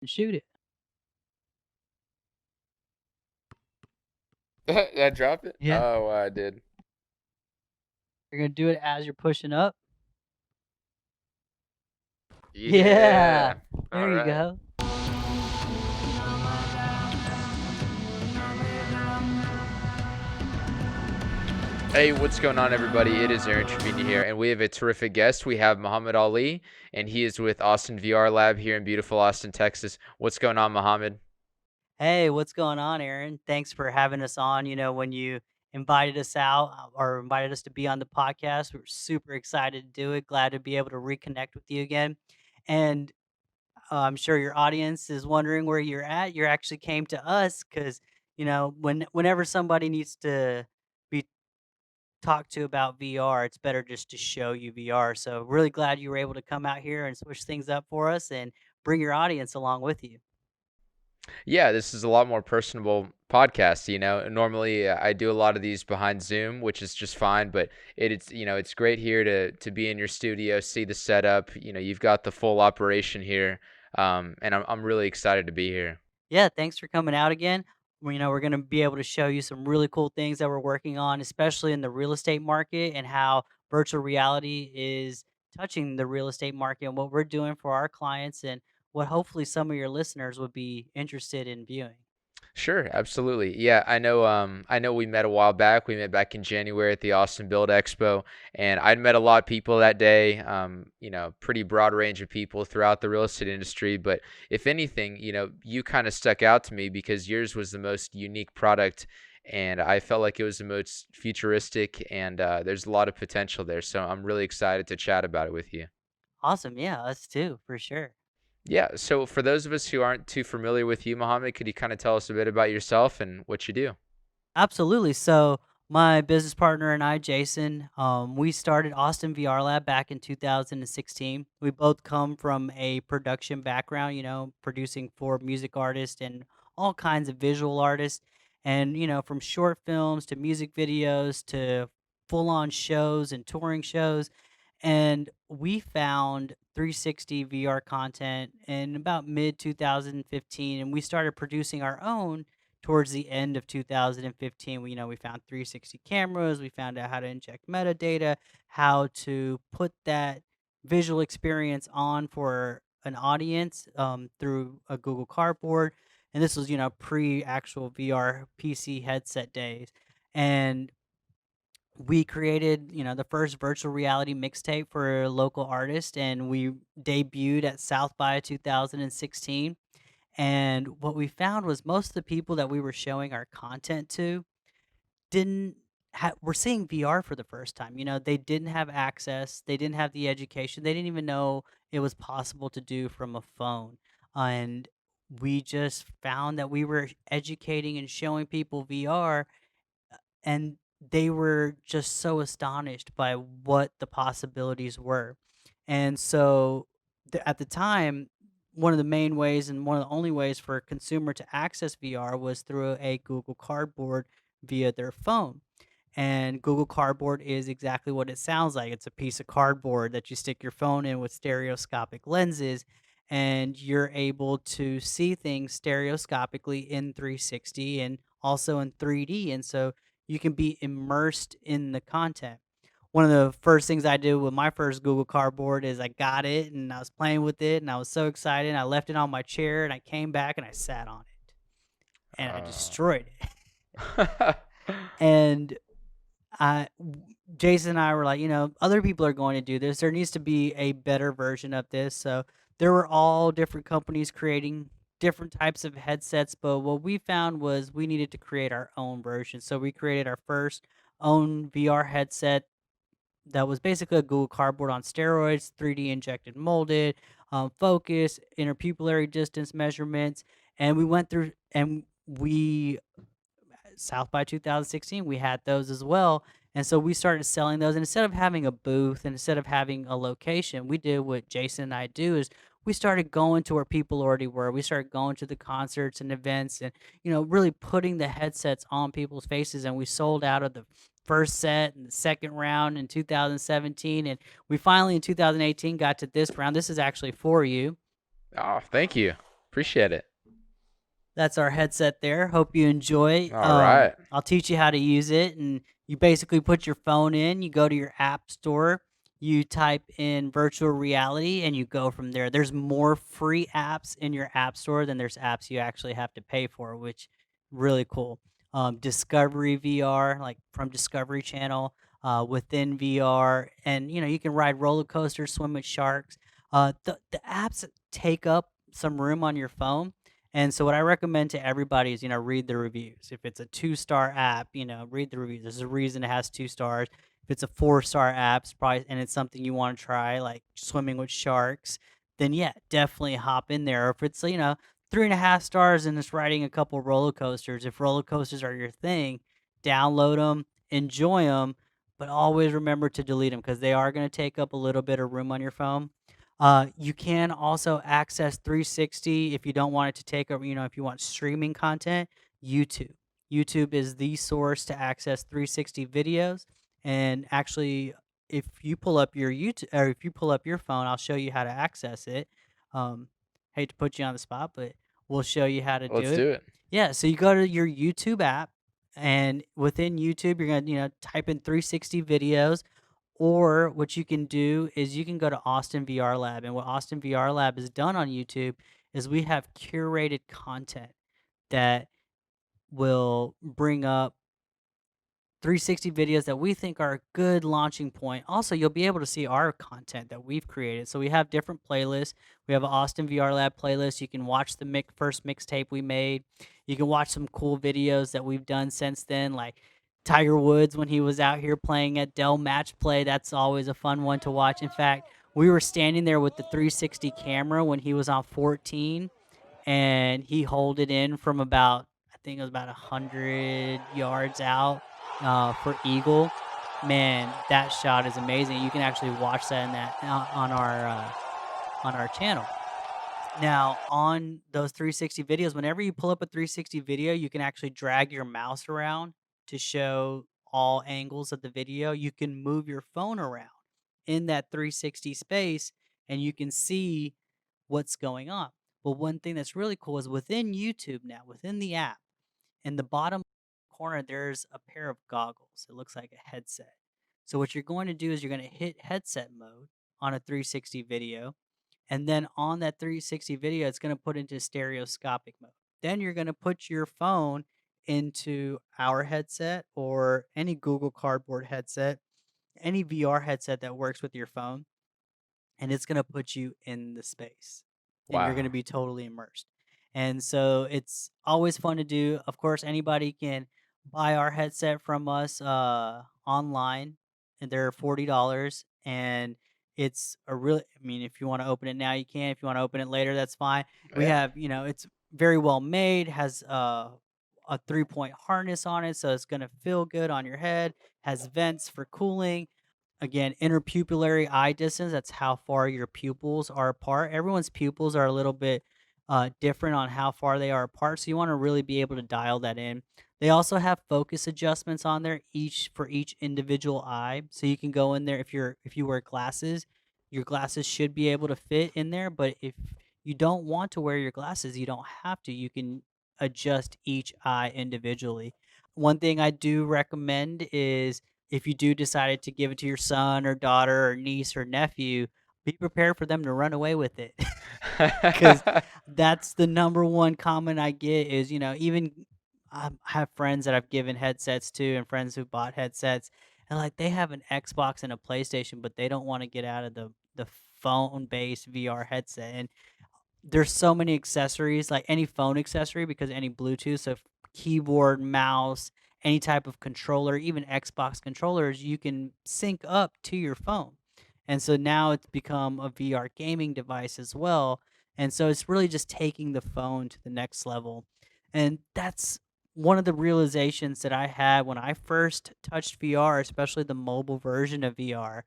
and shoot it. I drop it? Yeah. Oh, I did. You're gonna do it as you're pushing up. Yeah. Yeah. All There you right. go. Hey, what's going on, everybody? It is Aaron Trevino here, and we have a terrific guest. We have Mohammed Ali, and he is with Austin VR Lab here in beautiful Austin, Texas. What's going on, Mohammed? Hey, what's going on, Aaron? Thanks for having us on. When you invited us out or invited us to be on the podcast, we were super excited to do it. Glad to be able to reconnect with you again. And I'm sure your audience is wondering where you're at. You actually came to us because whenever somebody needs to be talked to about VR, it's better just to show you VR. So really glad you were able to come out here and switch things up for us and bring your audience along with you. Yeah, this is a lot more personable podcast. Normally I do a lot of these behind Zoom, which is just fine, but it's great here to be in your studio, see the setup. You've got the full operation here, and I'm really excited to be here. Yeah, thanks for coming out again. We're going to be able to show you some really cool things that we're working on, especially in the real estate market and how virtual reality is touching the real estate market and what we're doing for our clients and what hopefully some of your listeners would be interested in viewing. Sure, absolutely. Yeah, I know we met a while back. We met back in January at the Austin Build Expo, and I'd met a lot of people that day. Pretty broad range of people throughout the real estate industry. But if anything, you kind of stuck out to me because yours was the most unique product, and I felt like it was the most futuristic, and there's a lot of potential there. So I'm really excited to chat about it with you. Awesome. Yeah, us too, for sure. Yeah, so for those of us who aren't too familiar with you, Mohammed, could you kind of tell us a bit about yourself and what you do? Absolutely. So my business partner and I, Jason, we started Austin VR Lab back in 2016. We both come from a production background, producing for music artists and all kinds of visual artists. And, from short films to music videos to full on shows and touring shows. And we found 360 VR content in about mid 2015, and we started producing our own towards the end of 2015. We found 360 cameras, we found out how to inject metadata, how to put that visual experience on for an audience through a Google Cardboard. And this was, pre actual VR PC headset days. And we created, the first virtual reality mixtape for a local artist, and we debuted at South by 2016. And what we found was most of the people that we were showing our content to didn't were seeing VR for the first time. They didn't have access, they didn't have the education, they didn't even know it was possible to do from a phone. And we just found that we were educating and showing people VR, and they were just so astonished by what the possibilities were. And so at the time, one of the main ways and one of the only ways for a consumer to access VR was through a Google Cardboard via their phone. And Google Cardboard is exactly what it sounds like. It's a piece of cardboard that you stick your phone in with stereoscopic lenses, and you're able to see things stereoscopically in 360 and also in 3D. And so you can be immersed in the content. One of the first things I did with my first Google Cardboard is I got it and I was playing with it and I was so excited. And I left it on my chair and I came back and I sat on it and I Uh, destroyed it. And I, Jason and I were like, other people are going to do this. There needs to be a better version of this. So there were all different companies creating different types of headsets, but what we found was we needed to create our own version. So we created our first own VR headset that was basically a Google Cardboard on steroids, 3D injected molded, focus, interpupillary distance measurements, and we went through and we South by 2016, we had those as well. And so we started selling those. And instead of having a booth and instead of having a location, we did what Jason and I do is we started going to where people already were. We started going to the concerts and events and, really putting the headsets on people's faces. And we sold out of the first set and the second round in 2017. And we finally in 2018 got to this round. This is actually for you. oh, thank you. Appreciate it. That's our headset there. Hope you enjoy. All right. I'll teach you how to use it, and you basically put your phone in. You go to your app store, you type in virtual reality, and you go from there. There's more free apps in your app store than there's apps you actually have to pay for, which really cool. Discovery VR, like from Discovery Channel, within VR, and you can ride roller coasters, swim with sharks. The apps take up some room on your phone, and so what I recommend to everybody is, read the reviews. If it's a 2-star app, read the reviews. There's a reason it has 2 stars. If it's a 4-star app, it's probably, and it's something you want to try, like swimming with sharks, then yeah, definitely hop in there. Or if it's, 3.5 stars and it's riding a couple roller coasters, if roller coasters are your thing, download them, enjoy them, but always remember to delete them because they are going to take up a little bit of room on your phone. You can also access 360 if you don't want it to take over, if you want streaming content, YouTube. YouTube is the source to access 360 videos. And actually, if you pull up your YouTube or if you pull up your phone, I'll show you how to access it. Um, Hate to put you on the spot, but we'll show you how to do Let's it. do it. Yeah, so you go to your YouTube app, and within YouTube, you're gonna type in 360 videos, or what you can do is you can go to Austin VR Lab. And what Austin VR Lab has done on YouTube is we have curated content that will bring up 360 videos that we think are a good launching point. Also, you'll be able to see our content that we've created. So we have different playlists. We have an Austin VR Lab playlist. You can watch the first mixtape we made. You can watch some cool videos that we've done since then, like Tiger Woods when he was out here playing at Dell Match Play. That's always a fun one to watch. In fact, we were standing there with the 360 camera when he was on 14, and he holed it in from about, I think it was about 100 yards out, for eagle. Man, that shot is amazing. You can actually watch that in that on our channel. Now, on those 360 videos, whenever you pull up a 360 video, you can actually drag your mouse around to show all angles of the video. You can move your phone around in that 360 space, and you can see what's going on. But one thing that's really cool is within YouTube now, within the app, in the bottom corner, there's a pair of goggles. It looks like a headset. So what you're going to do is you're going to hit headset mode on a 360 video, and then on that 360 video, it's going to put into stereoscopic mode. Then you're going to put your phone into our headset or any Google Cardboard headset, any VR headset that works with your phone, and it's going to put you in the space, and you're going Wow. to be totally immersed. And so it's always fun to do. Of course, anybody can buy our headset from us online, and they're $40. And it's a really, I mean, if you want to open it now, you can. If you want to open it later, that's fine. We Yeah. have, it's very well made, has a 3-point harness on it, so it's going to feel good on your head, has vents for cooling. Again, interpupillary eye distance, that's how far your pupils are apart. Everyone's pupils are a little bit different on how far they are apart, so you want to really be able to dial that in. They also have focus adjustments on there each for each individual eye, so you can go in there if you wear glasses, your glasses should be able to fit in there, but if you don't want to wear your glasses, you don't have to. You can adjust each eye individually. One thing I do recommend is if you do decide to give it to your son or daughter or niece or nephew, be prepared for them to run away with it. Because that's the number one comment I get is, even I have friends that I've given headsets to and friends who bought headsets, and like they have an Xbox and a PlayStation, but they don't want to get out of the phone based VR headset. And there's so many accessories, like any phone accessory, because any Bluetooth, so keyboard, mouse, any type of controller, even Xbox controllers, you can sync up to your phone. And so now it's become a VR gaming device as well. And so it's really just taking the phone to the next level. And that's one of the realizations that I had when I first touched VR, especially the mobile version of VR.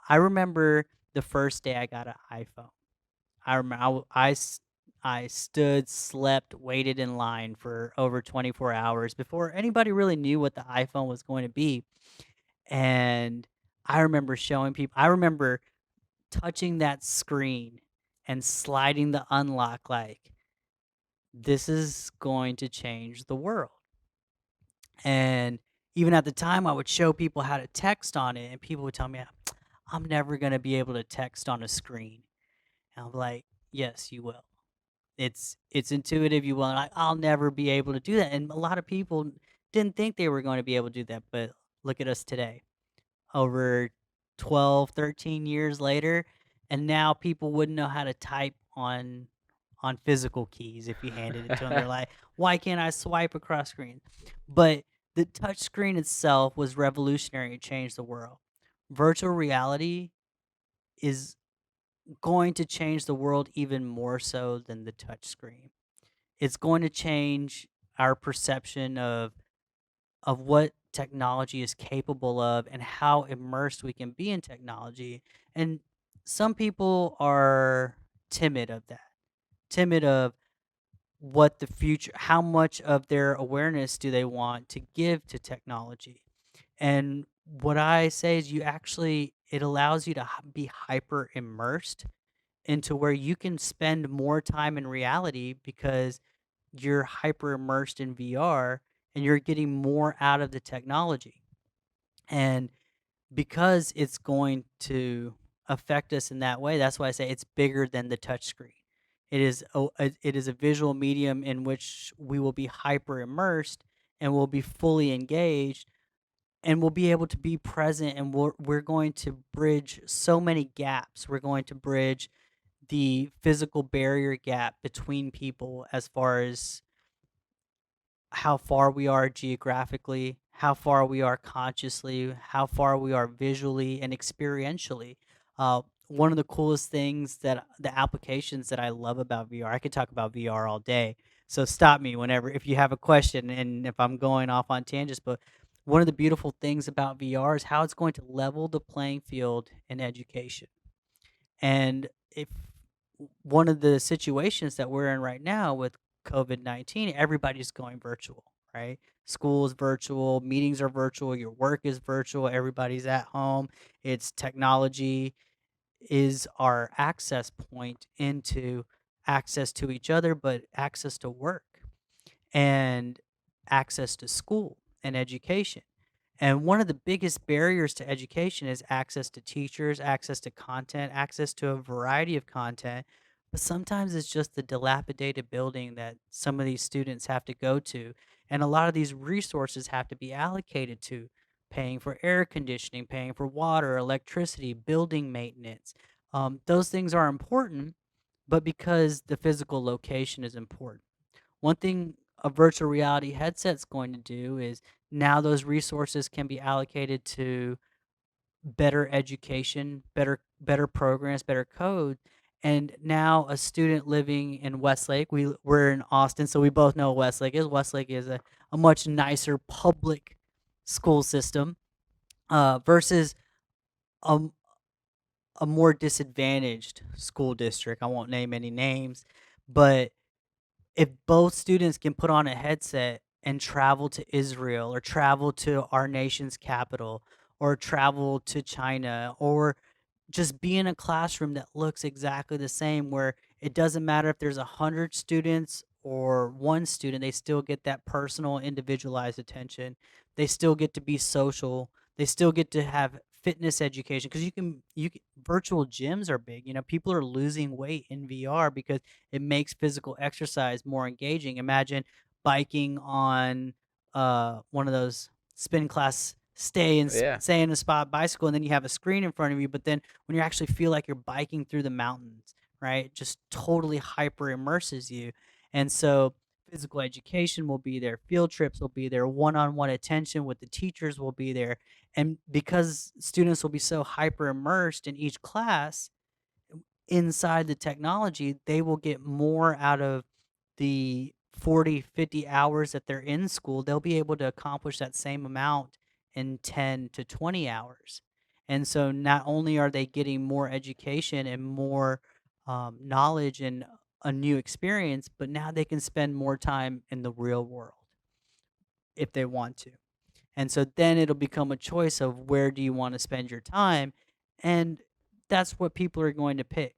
I remember the first day I got an iPhone. I remember I stood, slept, waited in line for over 24 hours before anybody really knew what the iPhone was going to be. And I remember showing people, I remember touching that screen and sliding the unlock like this is going to change the world. And even at the time, I would show people how to text on it, and people would tell me, I'm never going to be able to text on a screen. And I'm like, yes, you will. It's intuitive. You will. And I'll never be able to do that. And a lot of people didn't think they were going to be able to do that. But look at us today, over 12, 13 years later, and now people wouldn't know how to type on physical keys if you handed it to them. They're like, "Why can't I swipe across screen?" But the touch screen itself was revolutionary. It changed the world. Virtual reality is going to change the world even more so than the touch screen. It's going to change our perception of what technology is capable of and how immersed we can be in technology. And some people are timid of that, timid of what the future, how much of their awareness do they want to give to technology. And what I say is, it allows you to be hyper immersed into where you can spend more time in reality because you're hyper immersed in VR and you're getting more out of the technology. And because it's going to affect us in that way, that's why I say it's bigger than the touch screen. It is a visual medium in which we will be hyper immersed and we'll be fully engaged and we'll be able to be present, and we're going to bridge so many gaps. We're going to bridge the physical barrier gap between people as far as how far we are geographically, how far we are consciously, how far we are visually and experientially. One of the coolest things, that the applications that I love about VR, I could talk about VR all day. So stop me whenever, if you have a question and if I'm going off on tangents. But one of the beautiful things about VR is how it's going to level the playing field in education. And if one of the situations that we're in right now with COVID-19, everybody's going virtual, right? School is virtual, meetings are virtual, your work is virtual, everybody's at home. It's technology is our access point into access to each other, but access to work and access to school and education. And one of the biggest barriers to education is access to teachers, access to content, access to a variety of content. But sometimes it's just the dilapidated building that some of these students have to go to. And a lot of these resources have to be allocated to paying for air conditioning, paying for water, electricity, building maintenance. Those things are important, but because the physical location is important. One thing a virtual reality headset's going to do is now those resources can be allocated to better education, better programs, better code. And now a student living in Westlake, we're in Austin, so we both know what Westlake is. Westlake is a much nicer public school system versus a, a more disadvantaged school district. I won't name any names, but if both students can put on a headset and travel to Israel or travel to our nation's capital or travel to China or just be in a classroom that looks exactly the same, where it doesn't matter if there's 100 students or one student, they still get that personal individualized attention. They still get to be social. They still get to have fitness education, because virtual gyms are big. People are losing weight in VR because it makes physical exercise more engaging. Imagine biking on one of those spin class, Yeah. stay in a spot bicycle, and then you have a screen in front of you. But then when you actually feel like you're biking through the mountains, right, it just totally hyper immerses you. And so physical education will be there, field trips will be there, one-on-one attention with the teachers will be there. And because students will be so hyper immersed in each class inside the technology, they will get more out of the 40, 50 hours that they're in school. They'll be able to accomplish that same amount in 10 to 20 hours. And so not only are they getting more education and more knowledge and a new experience, but now they can spend more time in the real world if they want to. And so then it'll become a choice of where do you want to spend your time. And that's what people are going to pick.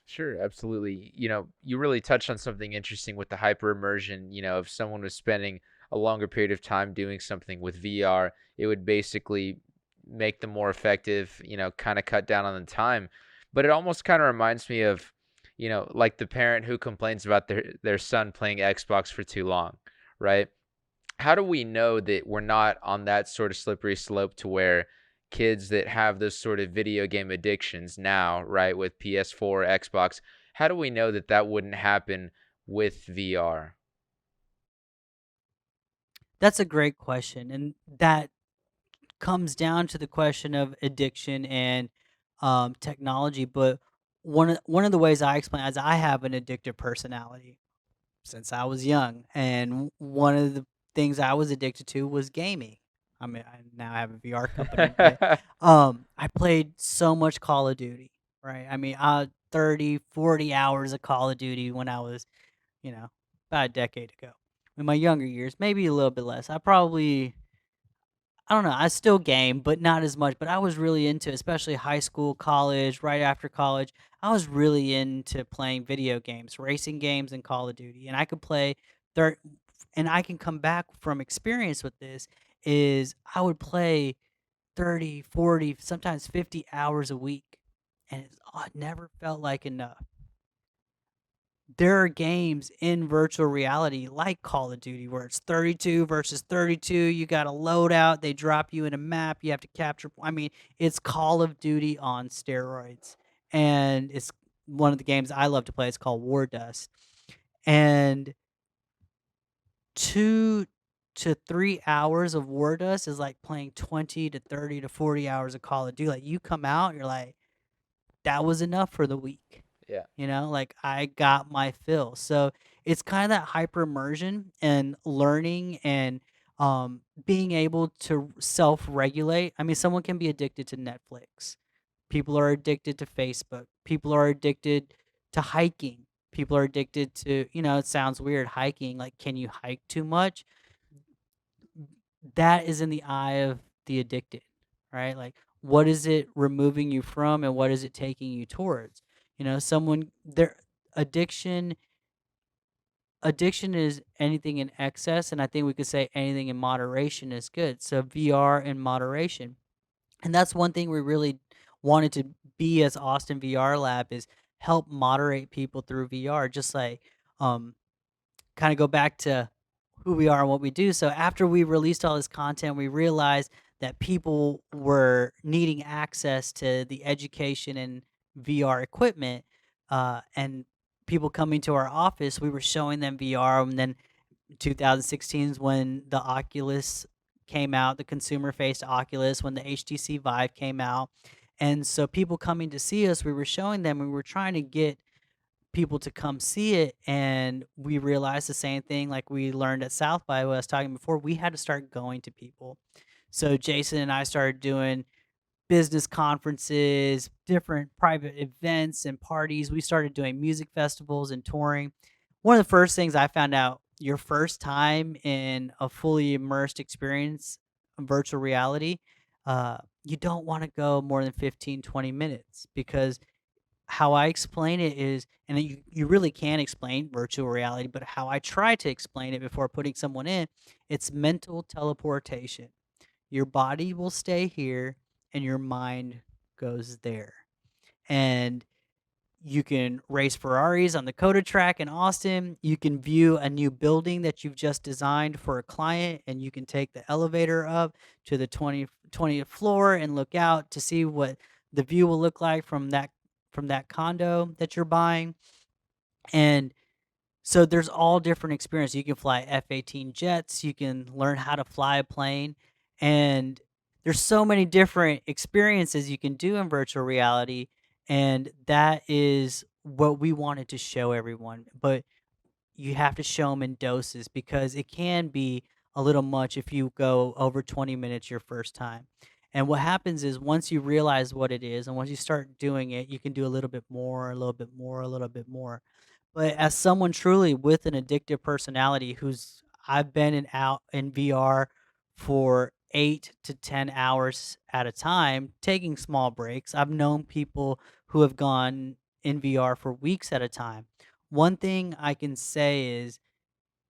Sure, absolutely. You really touched on something interesting with the hyper immersion. If someone was spending a longer period of time doing something with VR, it would basically make them more effective, kind of cut down on the time. But it almost kind of reminds me of, like the parent who complains about their son playing Xbox for too long, right? How do we know that we're not on that sort of slippery slope to where kids that have those sort of video game addictions now, right, with PS4, Xbox, how do we know that that wouldn't happen with VR? That's a great question, and that comes down to the question of addiction and technology. But one of the ways I explain is I have an addictive personality since I was young, and one of the things I was addicted to was gaming. I mean, I now have a VR company, but I played so much Call of Duty, right? I mean, 30, 40 hours of Call of Duty when I was, you know, about a decade ago. In my younger years, maybe a little bit less. I don't know, I still game, but not as much, but I was really into, especially high school, college, right after college, I was really into playing video games, racing games and Call of Duty, and I could play thir and I can come back from experience with this, is I would play 30, 40, sometimes 50 hours a week, and it never felt like enough. There are games in virtual reality like Call of Duty where it's 32 versus 32. You got a loadout. They drop you in a map. You have to capture. I mean, it's Call of Duty on steroids. And it's one of the games I love to play. It's called War Dust. And 2 to 3 hours of War Dust is like playing 20 to 30 to 40 hours of Call of Duty. Like you come out, you're like, that was enough for the week. Yeah. Like I got my fill. So it's kind of that hyper immersion and learning and being able to self regulate. I mean, someone can be addicted to Netflix. People are addicted to Facebook. People are addicted to hiking. People are addicted to, it sounds weird, hiking. Like, can you hike too much? That is in the eye of the addicted, right? Like, what is it removing you from and what is it taking you towards? Someone their addiction addiction is anything in excess, and I think we could say anything in moderation is good. So VR in moderation. And that's one thing we really wanted to be as Austin VR Lab is help moderate people through VR, just like um kind of go back to who we are and what we do. So after we released all this content, we realized that people were needing access to the education and VR equipment, and people coming to our office, we were showing them VR. And then 2016 is when the Oculus came out, the consumer-faced Oculus, when the HTC Vive came out. And so people coming to see us, we were showing them, we were trying to get people to come see it, and we realized the same thing like we learned at South by what I was talking before. We had to start going to people. So Jason and I started doing business conferences, different private events and parties. We started doing music festivals and touring. One of the first things I found out, your first time in a fully immersed experience of virtual reality, you don't want to go more than 15, 20 minutes, because how I explain it is, and you really can explain virtual reality, but how I try to explain it before putting someone in, it's mental teleportation. Your body will stay here and your mind goes there. And you can race Ferraris on the Coda track in Austin. You can view a new building that you've just designed for a client, and you can take the elevator up to the 20th floor and look out to see what the view will look like from that condo that you're buying. And so there's all different experiences. You can fly F-18 jets, you can learn how to fly a plane, and there's so many different experiences you can do in virtual reality, and that is what we wanted to show everyone. But you have to show them in doses, because it can be a little much if you go over 20 minutes your first time. And what happens is once you realize what it is and once you start doing it, you can do a little bit more, a little bit more, a little bit more. But as someone truly with an addictive personality who's I've been out in VR for 8 to 10 hours at a time, taking small breaks. I've known people who have gone in VR for weeks at a time. One thing I can say is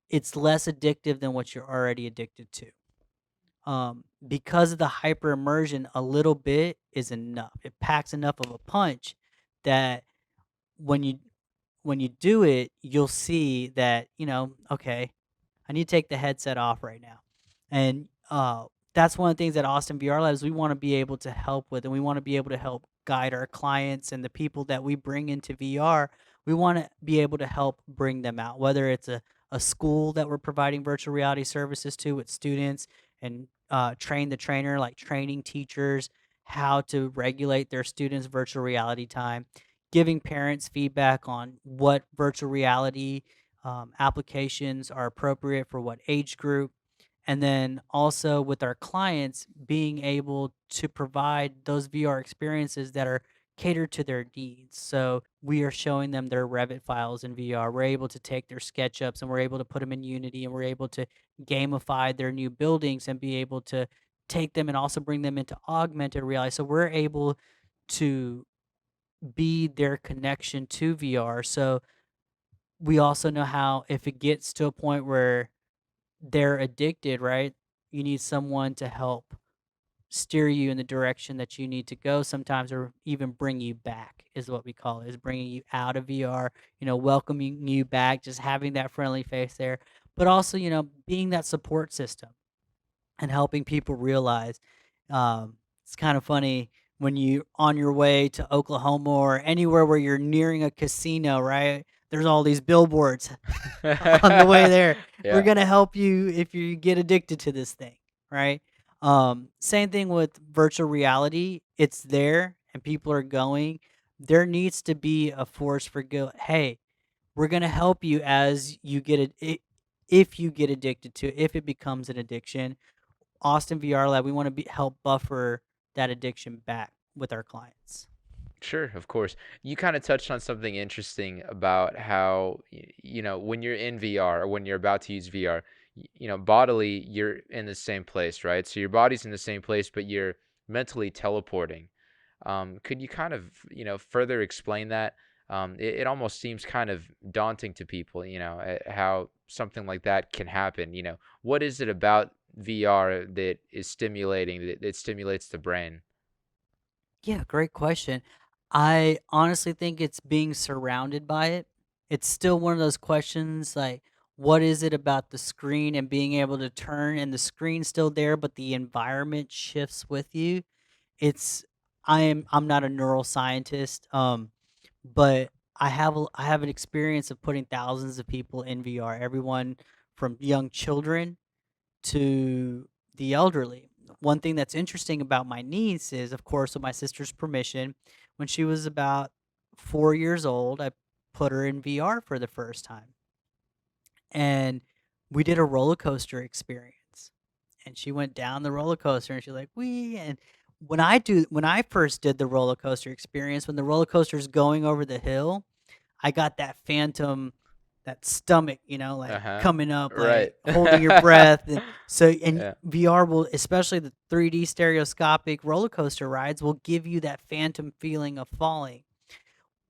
it's less addictive than what you're already addicted to. Because of the hyper immersion, a little bit is enough. It packs enough of a punch that when you when you do it, you'll see that, okay, I need to take the headset off right now. And that's one of the things that Austin VR Labs we want to be able to help with, and we want to be able to help guide our clients and the people that we bring into VR. We want to be able to help bring them out, whether it's a school that we're providing virtual reality services to with students and train the trainer, like training teachers how to regulate their students' virtual reality time, giving parents feedback on what virtual reality applications are appropriate for what age group, and then also with our clients being able to provide those VR experiences that are catered to their needs. So we are showing them their Revit files in VR. We're able to take their SketchUps and we're able to put them in Unity, and we're able to gamify their new buildings and be able to take them and also bring them into augmented reality. So we're able to be their connection to VR. So we also know how if it gets to a point where they're addicted, right? You need someone to help steer you in the direction that you need to go sometimes, or even bring you back is what we call it, is bringing you out of VR, welcoming you back, just having that friendly face there, but also, being that support system and helping people realize it's kind of funny when you on your way to Oklahoma or anywhere where you're nearing a casino, right? There's all these billboards on the way there. We're Yeah. gonna help you if you get addicted to this thing, right? Same thing with virtual reality. It's there and people are going. There needs to be a force for go. Hey, we're gonna help you as you get it. If you get addicted to it, if it becomes an addiction, Austin VR Lab, we want to help buffer that addiction back with our clients. Sure, of course. You kind of touched on something interesting about how, when you're in VR or when you're about to use VR, bodily, you're in the same place, right? So your body's in the same place, but you're mentally teleporting. Could you kind of, further explain that? It almost seems kind of daunting to people, how something like that can happen. What is it about VR that is stimulating, that stimulates the brain? Yeah, great question. I honestly think it's being surrounded by it. It's still one of those questions like, what is it about the screen and being able to turn and the screen's still there, but the environment shifts with you? It's I'm not a neuroscientist, but I have an experience of putting thousands of people in VR, everyone from young children to the elderly. One thing that's interesting about my niece is, of course, with my sister's permission, when she was about 4 years old, I put her in VR for the first time. And we did a roller coaster experience. And she went down the roller coaster and she's like, "Wee." And when I first did the roller coaster experience, when the roller coaster's going over the hill, I got that phantom, that stomach, like Uh-huh. coming up, Right. like holding your breath. And so, and Yeah. VR will, especially the 3D stereoscopic roller coaster rides, will give you that phantom feeling of falling.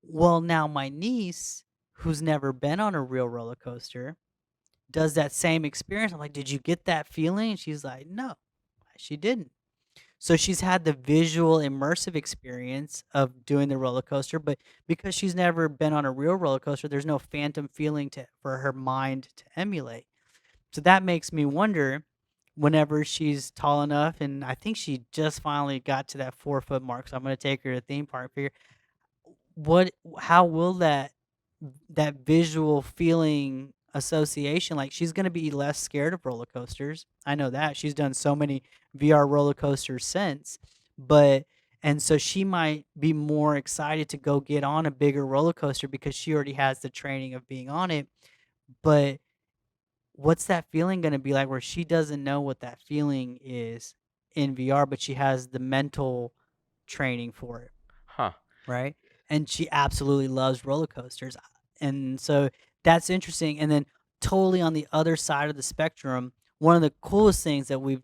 Well, now my niece, who's never been on a real roller coaster, does that same experience. I'm like, "Did you get that feeling?" And she's like, "No, she didn't." So she's had the visual immersive experience of doing the roller coaster, but because she's never been on a real roller coaster, there's no phantom feeling to for her mind to emulate. So that makes me wonder whenever she's tall enough, and I think she just finally got to that 4 foot mark. So I'm gonna take her to the theme park. Figure how will that visual feeling association, like she's going to be less scared of roller coasters. I know that she's done so many VR roller coasters since, but and so she might be more excited to go get on a bigger roller coaster because she already has the training of being on it. But what's that feeling going to be like where she doesn't know what that feeling is in VR, but she has the mental training for it, Huh. right? And she absolutely loves roller coasters. And so that's interesting. And then totally on the other side of the spectrum, one of the coolest things that we've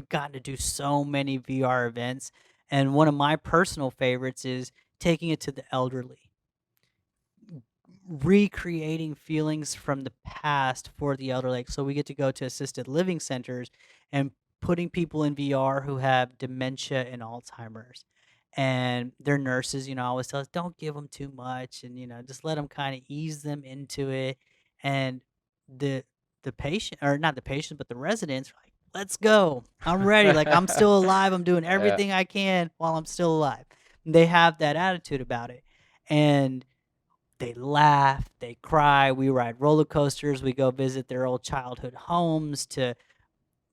gotten to do so many VR events, and one of my personal favorites is taking it to the elderly. recreating feelings from the past for the elderly. Like, so we get to go to assisted living centers and putting people in VR who have dementia and Alzheimer's. And their nurses, always tell us, don't give them too much, and just let them kind of ease them into it. And the the patient, or not the patient, but the residents, are like, let's go. I'm ready. Like, I'm still alive. I'm doing Yeah. everything I can while I'm still alive. They have that attitude about it. And they laugh, they cry, we ride roller coasters, we go visit their old childhood homes to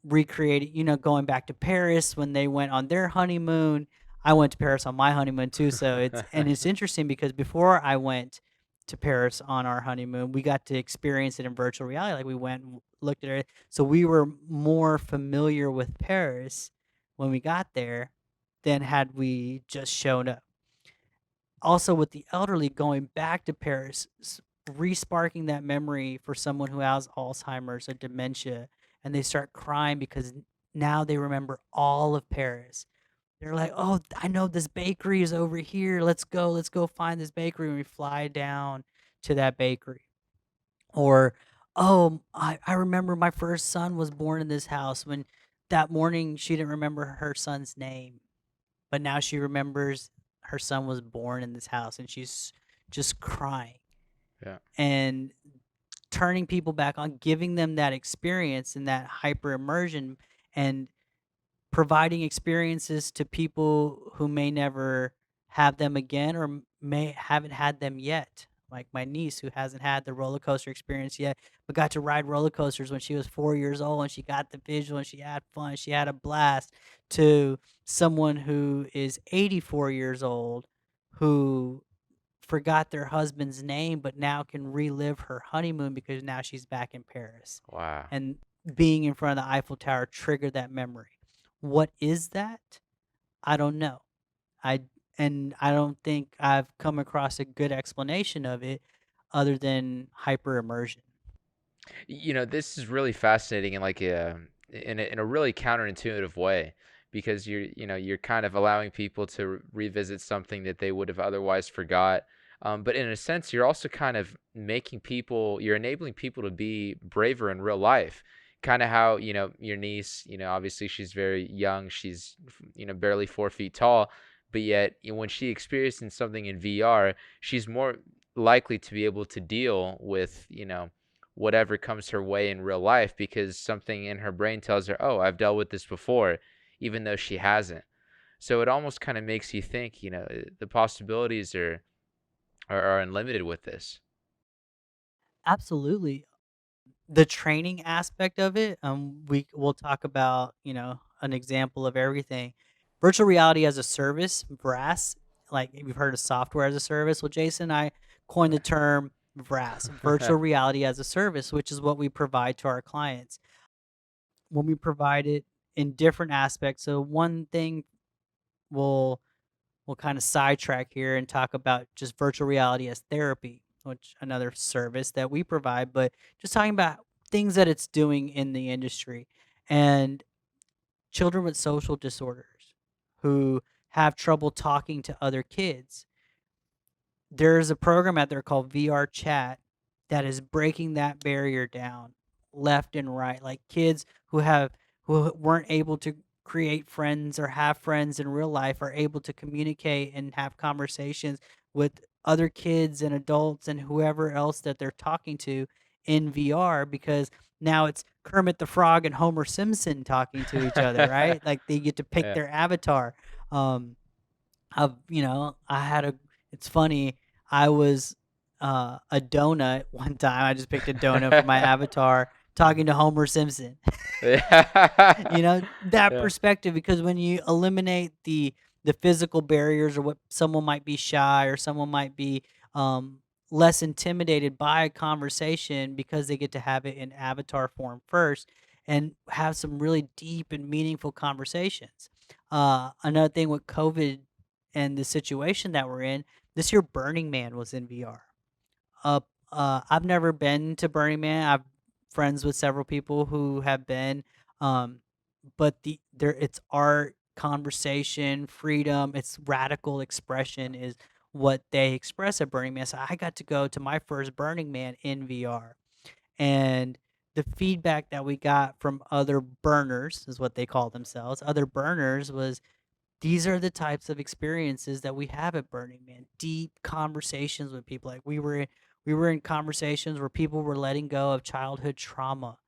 recreate it, going back to Paris when they went on their honeymoon. I went to Paris on my honeymoon too, so it's interesting because before I went to Paris on our honeymoon, we got to experience it in virtual reality. Like, we went and looked at it. So we were more familiar with Paris when we got there than had we just shown up. Also, with the elderly, going back to Paris, re-sparking that memory for someone who has Alzheimer's or dementia, and they start crying because now they remember all of Paris. They're like, "Oh, I know this bakery is over here. Let's go find this bakery." And we fly down to that bakery. Or, "Oh, I remember my first son was born in this house." When that morning she didn't remember her son's name, but now she remembers her son was born in this house, and she's just crying. Yeah. And turning people back on, giving them that experience and that hyper immersion, and providing experiences to people who may never have them again, or may haven't had them yet. Like my niece, who hasn't had the roller coaster experience yet, but got to ride roller coasters when she was 4 years old, and she got the visual, and she had fun, she had a blast. To someone who is 84 years old, who forgot their husband's name, but now can relive her honeymoon because now she's back in Paris. Wow. And being in front of the Eiffel Tower triggered that memory. What is that? I don't know. I I don't think I've come across a good explanation of it other than hyper immersion. This is really fascinating in like in a really counterintuitive way because you're kind of allowing people to revisit something that they would have otherwise forgot. But in a sense, you're also kind of you're enabling people to be braver in real life. Kind of how, your niece, obviously she's very young. She's, barely 4 feet tall, but yet when she experiences something in VR, she's more likely to be able to deal with, whatever comes her way in real life because something in her brain tells her, "Oh, I've dealt with this before," even though she hasn't. So it almost kind of makes you think, the possibilities are unlimited with this. Absolutely. The training aspect of it, we'll talk about, an example of everything. Virtual reality as a service, VRAS, like we've heard of software as a service. Well, Jason and I coined the term VRAS, virtual reality as a service, which is what we provide to our clients. When we provide it in different aspects. So one thing we'll we'll kind of sidetrack here and talk about just virtual reality as therapy, which another service that we provide, but just talking about things that it's doing in the industry. And children with social disorders who have trouble talking to other kids, there's a program out there called VR Chat that is breaking that barrier down left and right. Like kids who weren't able to create friends or have friends in real life are able to communicate and have conversations with other kids and adults and whoever else that they're talking to in VR, because now it's Kermit the Frog and Homer Simpson talking to each other, right? Like they get to pick Yeah. their avatar. Um, I had a it's funny, I was, a donut one time. I just picked a donut for my avatar talking to Homer Simpson. Yeah. That Yeah. perspective, because when you eliminate the physical barriers, or what someone might be shy, or someone might be, um, less intimidated by a conversation because they get to have it in avatar form first and have some really deep and meaningful conversations. Another thing with COVID and the situation that we're in, this year Burning Man was in VR. Uh, I've never been to Burning Man. I've friends with several people who have been, um, but it's art, conversation, freedom, it's radical expression is what they express at Burning Man. So I got to go to my first Burning Man in VR, and the feedback that we got from other burners is what they call themselves. Other burners was these are the types of experiences that we have at Burning Man. Deep conversations with people. Like we were in conversations where people were letting go of childhood trauma.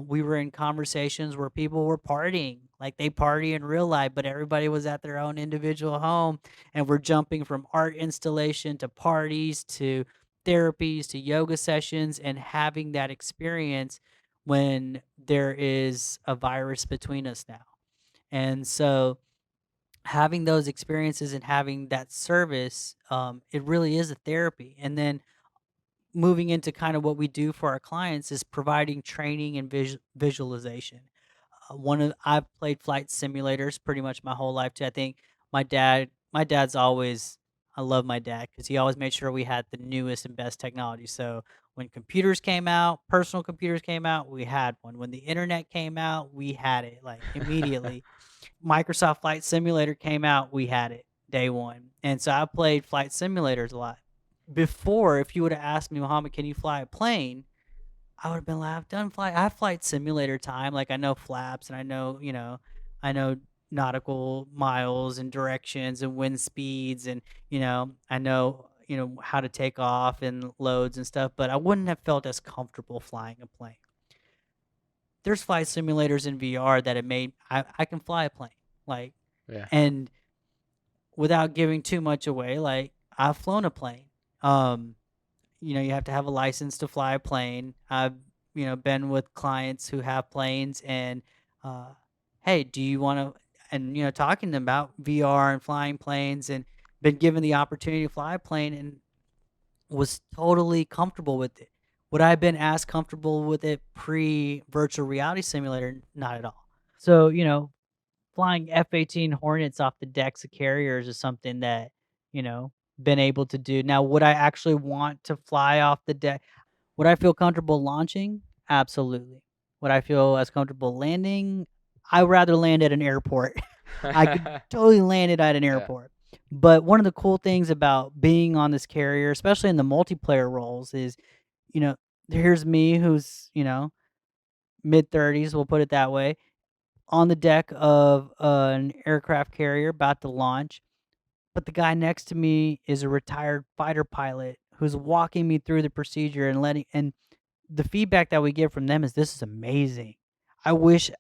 We were in conversations where people were partying, like they party in real life, but everybody was at their own individual home, and we're jumping from art installation to parties to therapies to yoga sessions, and having that experience when there is a virus between us now. And so having those experiences and having that service, it really is a therapy. And then moving into kind of what we do for our clients is providing training and visualization. One of I've played flight simulators pretty much my whole life too. I think my dad's always I love my dad because he always made sure we had the newest and best technology. So when computers came out, personal computers came out, we had one. When the internet came out, we had it like immediately. Microsoft Flight Simulator came out, we had it day one. And so I played flight simulators a lot. Before, if you would have asked me, Muhammad, can you fly a plane? I would have been like, I've done flight. I have flight simulator time. Like I know flaps and I know, I know nautical miles and directions and wind speeds and, I know, how to take off and loads and stuff, but I wouldn't have felt as comfortable flying a plane. There's flight simulators in VR that I can fly a plane. Like, Yeah. and without giving too much away, like I've flown a plane. Um, you have to have a license to fly a plane. I've, been with clients who have planes and, uh, hey, do you want to, and, talking to them about VR and flying planes and been given the opportunity to fly a plane and was totally comfortable with it. Would I have been as comfortable with it pre virtual reality simulator? Not at all. So, flying F-18 Hornets off the decks of carriers is something that, you know, been able to do. Now, would I actually want to fly off the deck? Would I feel comfortable launching? Absolutely. Would I feel as comfortable landing? I'd rather land at an airport. I could totally land it at an Yeah. airport. But one of the cool things about being on this carrier, especially in the multiplayer roles, is, you know, here's me who's, mid 30s, we'll put it that way, on the deck of an aircraft carrier about to launch. But the guy next to me is a retired fighter pilot who's walking me through the procedure and and the feedback that we get from them is this is amazing. I wish,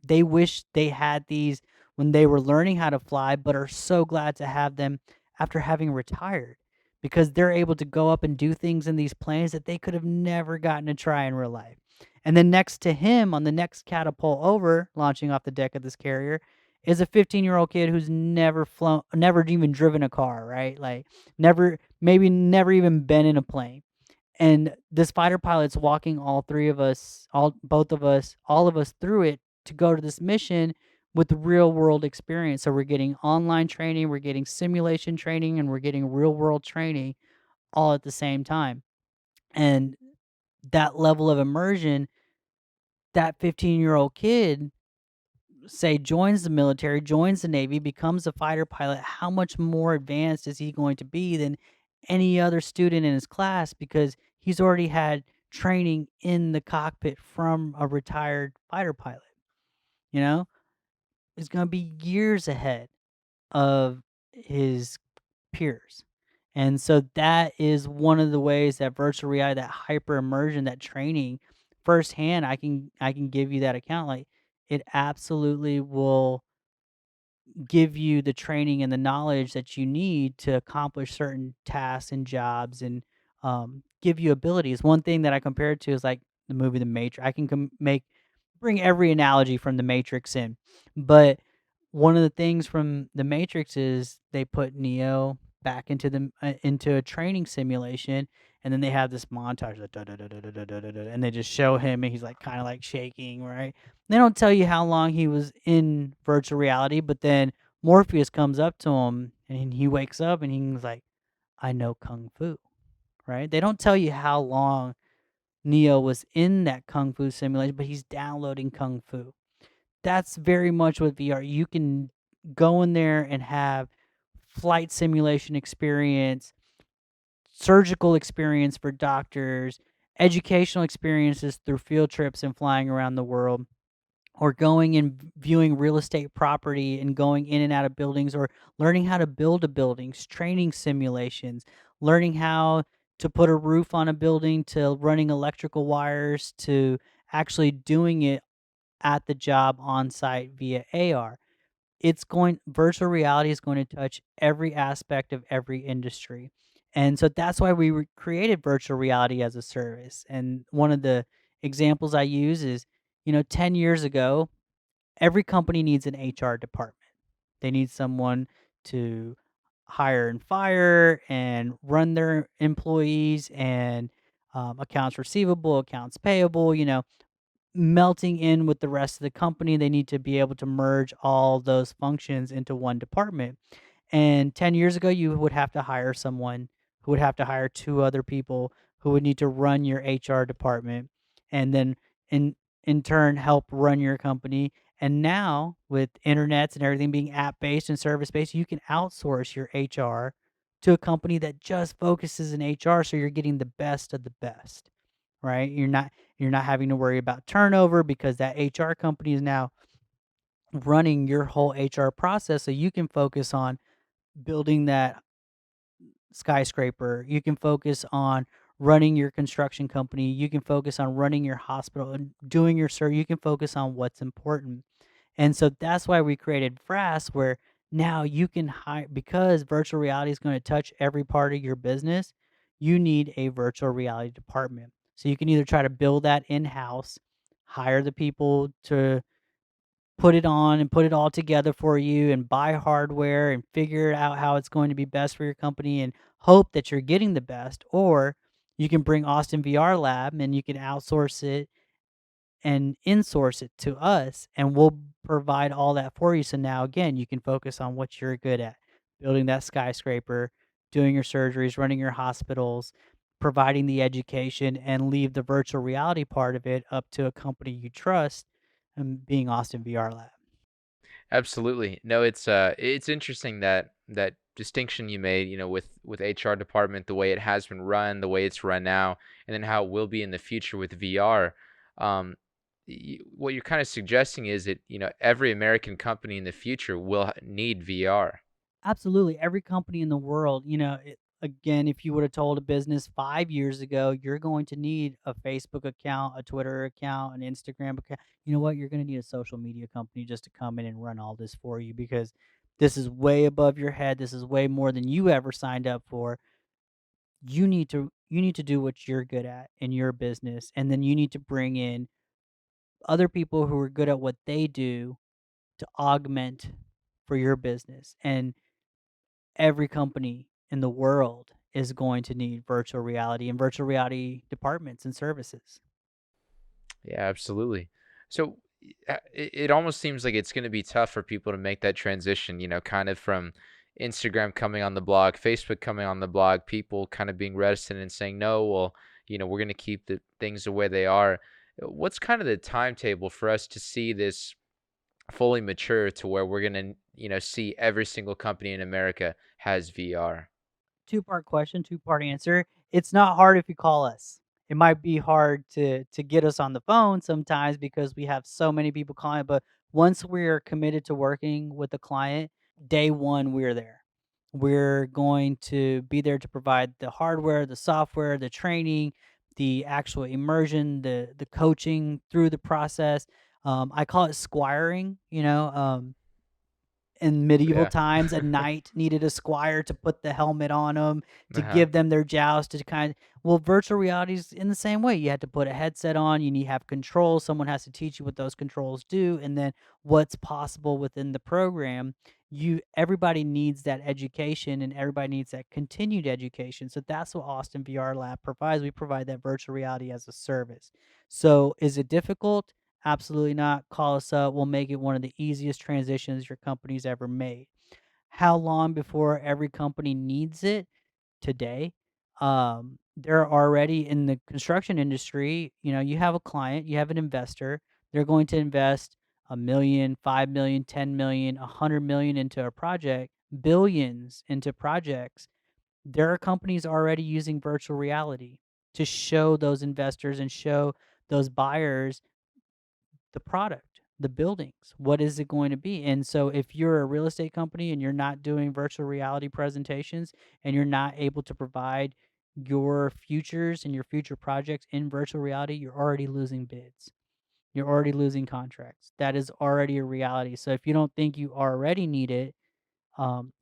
they wish they had these when they were learning how to fly, but are so glad to have them after having retired because they're able to go up and do things in these planes that they could have never gotten to try in real life. And then next to him on the next catapult over, launching off the deck of this carrier, is a 15-year-old kid who's never flown, never even driven a car, right? Like, never, maybe never even been in a plane, and this fighter pilot's walking all three of us, all of us through it to go to this mission with real world experience. So we're getting online training, we're getting simulation training, and we're getting real world training all at the same time. And that level of immersion, that 15-year-old kid, say, joins the military, joins the Navy, becomes a fighter pilot, how much more advanced is he going to be than any other student in his class because he's already had training in the cockpit from a retired fighter pilot? You know, he's going to be years ahead of his peers. And so that is one of the ways that virtual reality, that hyper immersion, that training firsthand, I can give you that account. Like, it absolutely will give you the training and the knowledge that you need to accomplish certain tasks and jobs, and give you abilities. One thing that I compare it to is like the movie The Matrix. I can bring every analogy from The Matrix in, but one of the things from The Matrix is they put Neo back into a training simulation, and then they have this montage like and they just show him and he's like kind of like shaking, right? They don't tell you how long he was in virtual reality, but then Morpheus comes up to him and he wakes up and he's like, I know Kung Fu, right? They don't tell you how long Neo was in that Kung Fu simulation, but he's downloading Kung Fu. That's very much with VR. You can go in there and have flight simulation experience, surgical experience for doctors, educational experiences through field trips and flying around the world, or going and viewing real estate property and going in and out of buildings, or learning how to build a buildings, training simulations, learning how to put a roof on a building, to running electrical wires, to actually doing it at the job on site via AR. It's going Virtual reality is going to touch every aspect of every industry. And so that's why we created virtual reality as a service. And one of the examples I use is, 10 years ago, every company needs an HR department. They need someone to hire and fire and run their employees, and accounts receivable, accounts payable, melting in with the rest of the company. They need to be able to merge all those functions into one department. And 10 years ago, you would have to hire someone who would have to hire two other people who would need to run your HR department, and then in in turn help run your company. And now with internets and everything being app based and service based, you can outsource your HR to a company that just focuses in HR, so you're getting the best of the best, right? You're not having to worry about turnover because that HR company is now running your whole HR process, so you can focus on building that skyscraper. You can focus on running your construction company. You can focus on running your hospital and doing your surgery. You can focus on what's important. And so that's why we created FRAS, where now you can hire, because virtual reality is going to touch every part of your business. You need a virtual reality department. So you can either try to build that in house, hire the people to put it on and put it all together for you, and buy hardware and figure out how it's going to be best for your company and hope that you're getting the best. Or you can bring Austin VR Lab and you can outsource it and insource it to us, and we'll provide all that for you. So now again, you can focus on what you're good at: building that skyscraper, doing your surgeries, running your hospitals, providing the education, and leave the virtual reality part of it up to a company you trust, and being Austin VR Lab. Absolutely. No, it's interesting that distinction you made, with HR department, the way it has been run, the way it's run now, and then how it will be in the future with VR. Um, what you're kind of suggesting is that, every American company in the future will need VR. Absolutely. Every company in the world, again, if you would have told a business 5 years ago, you're going to need a Facebook account, a Twitter account, an Instagram account. You know what? You're going to need a social media company just to come in and run all this for you, because this is way above your head. This is way more than you ever signed up for. You need to do what you're good at in your business, and then you need to bring in other people who are good at what they do to augment for your business. And every company in the world is going to need virtual reality and virtual reality departments and services. Yeah, absolutely. So it almost seems like it's going to be tough for people to make that transition, kind of from Instagram coming on the blog, Facebook coming on the blog, people kind of being reticent and saying, no, well, we're going to keep the things the way they are. What's kind of the timetable for us to see this fully mature to where we're going to, see every single company in America has VR? Two-part question, two-part answer. It's not hard if you call us. It might be hard to get us on the phone sometimes because we have so many people calling, but once we're committed to working with the client, day one we're there. We're going to be there to provide the hardware, the software, the training, the actual immersion, the coaching through the process. I call it squiring. In medieval Yeah. times, a knight needed a squire to put the helmet on them, to Uh-huh. give them their joust, to kind of, well, virtual reality's in the same way. You had to put a headset on, you need to have controls, someone has to teach you what those controls do, and then what's possible within the program. Everybody needs that education, and everybody needs that continued education. So that's what Austin VR Lab provides. We provide that virtual reality as a service. So is it difficult? Absolutely not. Call us up. We'll make it one of the easiest transitions your company's ever made. How long before every company needs it? Today. They're already in the construction industry. You have a client, you have an investor. They're going to invest 1 million, 5 million, 10 million, 100 million into a project. billions into projects, there are companies already using virtual reality to show those investors and show those buyers the product, the buildings. What is it going to be? And so if you're a real estate company and you're not doing virtual reality presentations and you're not able to provide your futures and your future projects in virtual reality, you're already losing bids. You're already losing contracts. That is already a reality. So if you don't think you already need it,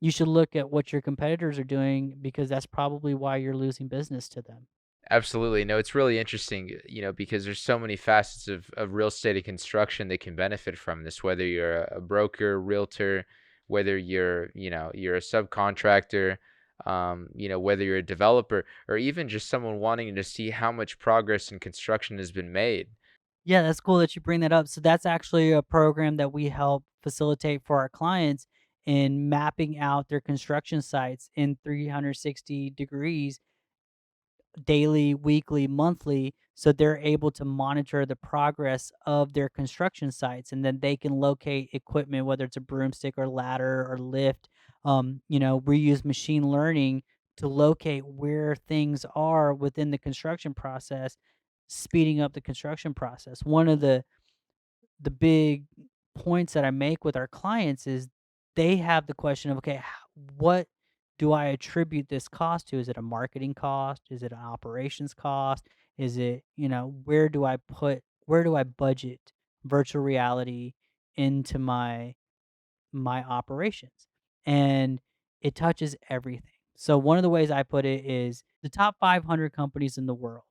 you should look at what your competitors are doing because that's probably why you're losing business to them. Absolutely. No, it's really interesting, because there's so many facets of real estate and construction that can benefit from this, whether you're a broker, realtor, whether you're a subcontractor, whether you're a developer, or even just someone wanting to see how much progress in construction has been made. Yeah, that's cool that you bring that up. So that's actually a program that we help facilitate for our clients in mapping out their construction sites in 360 degrees daily, weekly, monthly, so they're able to monitor the progress of their construction sites, and then they can locate equipment, whether it's a broomstick or ladder or lift. We use machine learning to locate where things are within the construction process, speeding up the construction process. One of the big points that I make with our clients is they have the question of, okay, what do I attribute this cost to? Is it a marketing cost? Is it an operations cost? Is it, where do I budget virtual reality into my operations? And it touches everything. So one of the ways I put it is the top 500 companies in the world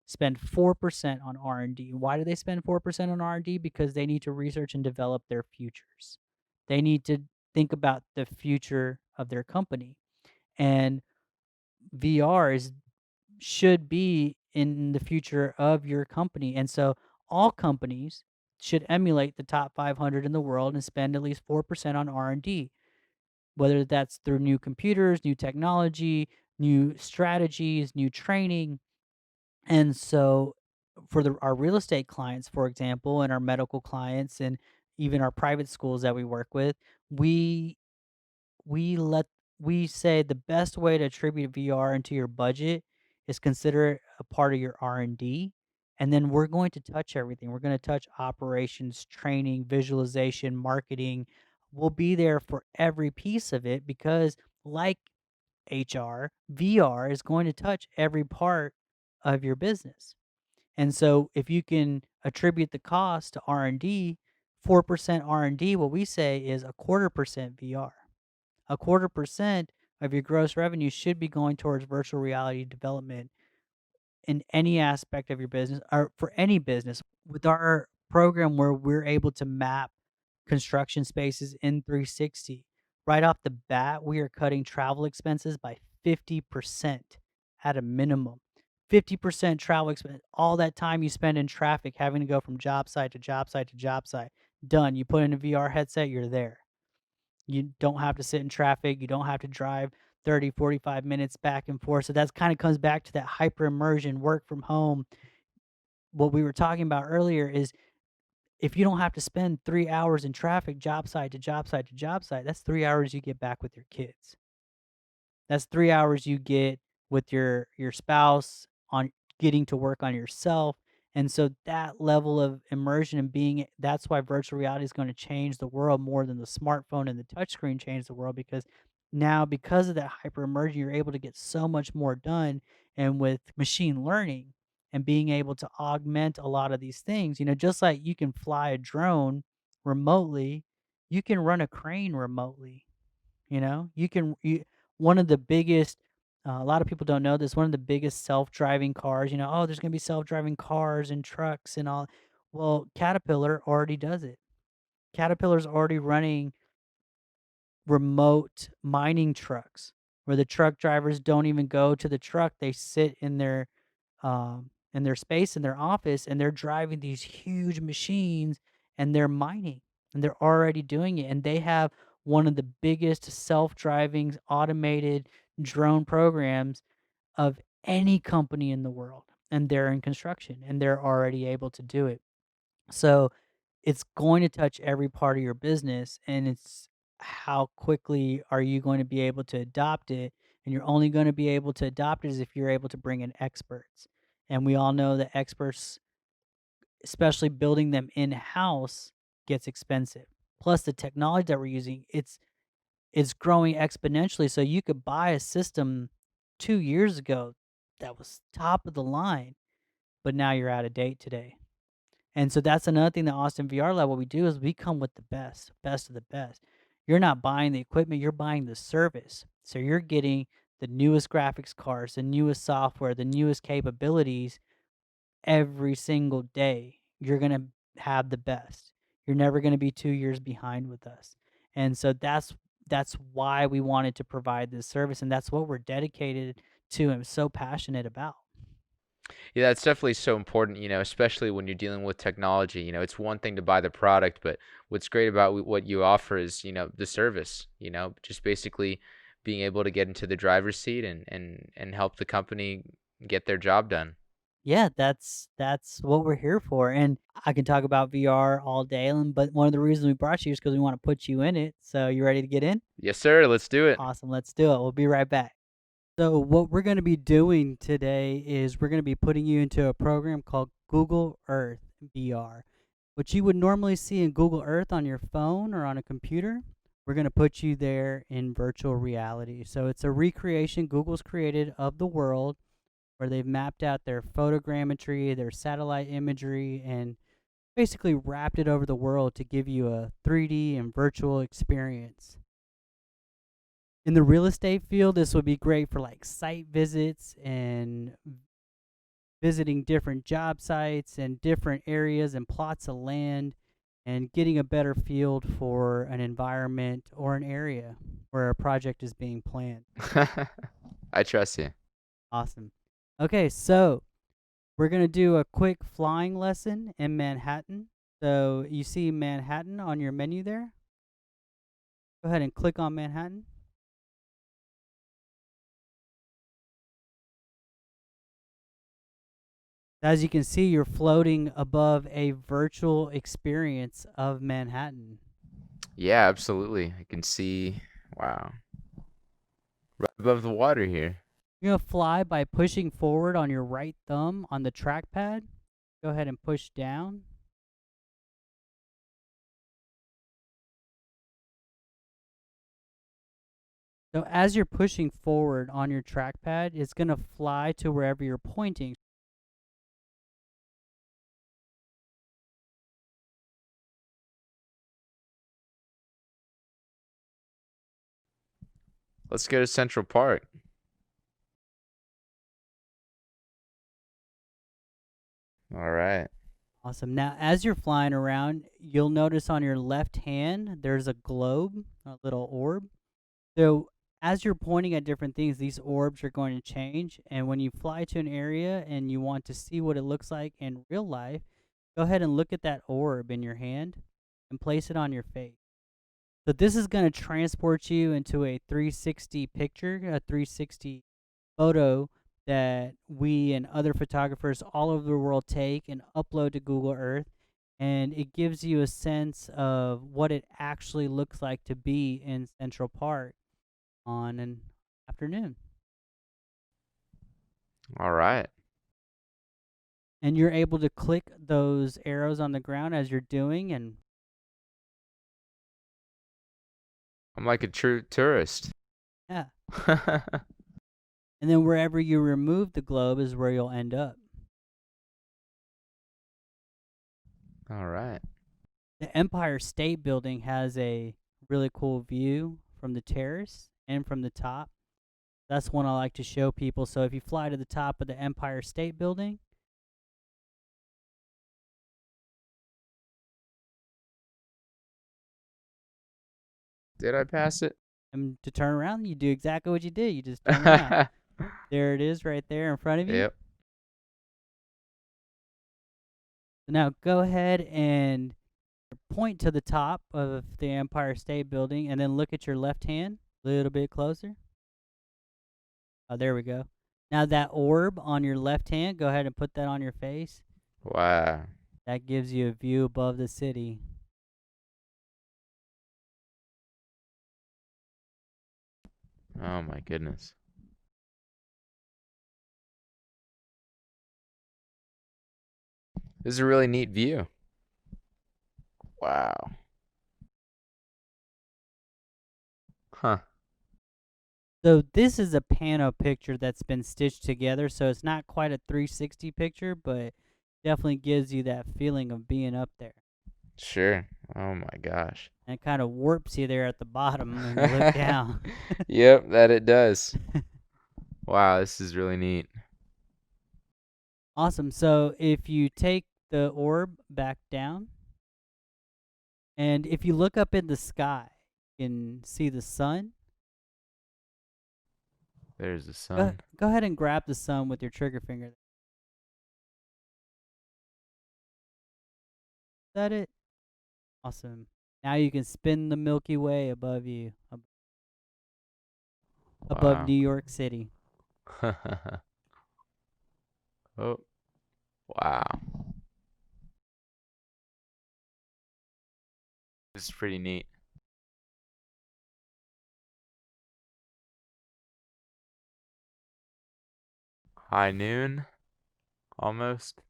spend 4% on R&D. Why do they spend 4% on R&D? Because they need to research and develop their futures. They need to think about the future of their company. And VR should be in the future of your company. And so all companies should emulate the top 500 in the world and spend at least 4% on R&D, whether that's through new computers, new technology, new strategies, new training. And so for our real estate clients, for example, and our medical clients and even our private schools that we work with, we we let we say the best way to attribute VR into your budget is consider it a part of your R&D, and then we're going to touch everything. We're going to touch operations, training, visualization, marketing. We'll be there for every piece of it because like HR, VR is going to touch every part of your business. And so if you can attribute the cost to R&D, 4% R&D, what we say is a quarter percent VR. A quarter percent of your gross revenue should be going towards virtual reality development in any aspect of your business or for any business. With our program where we're able to map construction spaces in 360, right off the bat, we are cutting travel expenses by 50% at a minimum. 50% travel expense, all that time you spend in traffic having to go from job site to job site to job site, done. You put in a VR headset, you're there. You don't have to sit in traffic. You don't have to drive 30, 45 minutes back and forth. So that's kind of comes back to that hyper immersion, work from home. What we were talking about earlier is if you don't have to spend 3 hours in traffic, job site to job site to job site, that's 3 hours you get back with your kids. That's 3 hours you get with your spouse on getting to work on yourself, and so that level of immersion and being that's why virtual reality is gonna change the world more than the smartphone and the touchscreen changed the world because now because of that hyper immersion, you're able to get so much more done, and with machine learning and being able to augment a lot of these things, just like you can fly a drone remotely, you can run a crane remotely. You can you one of the biggest a lot of people don't know this, one of the biggest self-driving cars, "Oh, there's gonna be self-driving cars and trucks and all." Well, Caterpillar already does it. Caterpillar's already running remote mining trucks where the truck drivers don't even go to the truck, they sit in their space in their office, and they're driving these huge machines, and they're mining, and they're already doing it, and they have one of the biggest self-driving automated drone programs of any company in the world, and they're in construction, and they're already able to do it. So, it's going to touch every part of your business, and it's how quickly are you going to be able to adopt it, and you're only gonna be able to adopt it is if you're able to bring in experts, and we all know that experts, especially building them in-house, gets expensive. Plus the technology that we're using, it's growing exponentially, so you could buy a system 2 years ago that was top of the line, but now you're out of date today. And so that's another thing that Austin VR Lab, what we do is we come with the best, best of the best. You're not buying the equipment, you're buying the service. So you're getting the newest graphics cards, the newest software, the newest capabilities every single day. You're going to have the best. You're never going to be 2 years behind with us. And so that's why we wanted to provide this service, and that's what we're dedicated to and so passionate about. Yeah, that's definitely so important, especially when you're dealing with technology. It's one thing to buy the product, but what's great about what you offer is, the service, just basically being able to get into the driver's seat and help the company get their job done. Yeah, that's what we're here for, and I can talk about VR all day, but one of the reasons we brought you is because we wanna put you in it, so you ready to get in? Yes, sir. Let's do it. Awesome, let's do it, we'll be right back. So what we're gonna be doing today is we're gonna be putting you into a program called Google Earth VR. What you would normally see in Google Earth on your phone or on a computer, we're gonna put you there in virtual reality. So it's a recreation Google's created of the world where they've mapped out their photogrammetry, their satellite imagery, and basically wrapped it over the world to give you a 3D and virtual experience. In the real estate field, this would be great for like site visits and visiting different job sites and different areas and plots of land and getting a better field for an environment or an area where a project is being planned. I trust you. Awesome. Okay, so we're going to do a quick flying lesson in Manhattan. So you see Manhattan on your menu there? Go ahead and click on Manhattan. As you can see, you're floating above a virtual experience of Manhattan. Yeah, absolutely. I can see, wow, right above the water here. You're going to fly by pushing forward on your right thumb on the trackpad. Go ahead and push down. So as you're pushing forward on your trackpad, it's going to fly to wherever you're pointing. Let's go to Central Park. All right. Awesome. Now, as you're flying around, you'll notice on your left hand, there's a globe, a little orb. So as you're pointing at different things, these orbs are going to change. And when you fly to an area and you want to see what it looks like in real life, go ahead and look at that orb in your hand and place it on your face. So this is going to transport you into a 360 picture, a 360 photo that we and other photographers all over the world take and upload to Google Earth. And it gives you a sense of what it actually looks like to be in Central Park on an afternoon. All right. And you're able to click those arrows on the ground as you're doing, and I'm like a true tourist. yeah. And then wherever you remove the globe is where you'll end up. All right. The Empire State Building has a really cool view from the terrace and from the top. That's one I like to show people. So if you fly to the top of the Empire State Building, Did I pass it? and to turn around, you do exactly what you did. You just turn around. There it is right there in front of you. Yep. So now go ahead and point to the top of the Empire State Building and then look at your left hand a little bit closer. Oh, there we go. Now that orb on your left hand, go ahead and put that on your face. Wow. That gives you a view above the city. Oh my goodness. This is a really neat view. Wow. Huh. So this is a pano picture that's been stitched together, so it's not quite a 360 picture, but definitely gives you that feeling of being up there. Sure. Oh my gosh. And it kind of warps you there at the bottom when you look down. Yep, that it does. Wow, this is really neat. Awesome. So if you take the orb back down, and if you look up in the sky, you can see the sun. There's the Go, sun. go ahead and grab the sun with your trigger finger. Is that it? Awesome. Now you can spin the Milky Way above you, above Wow. New York City. Oh, wow. This is pretty neat. High noon, almost.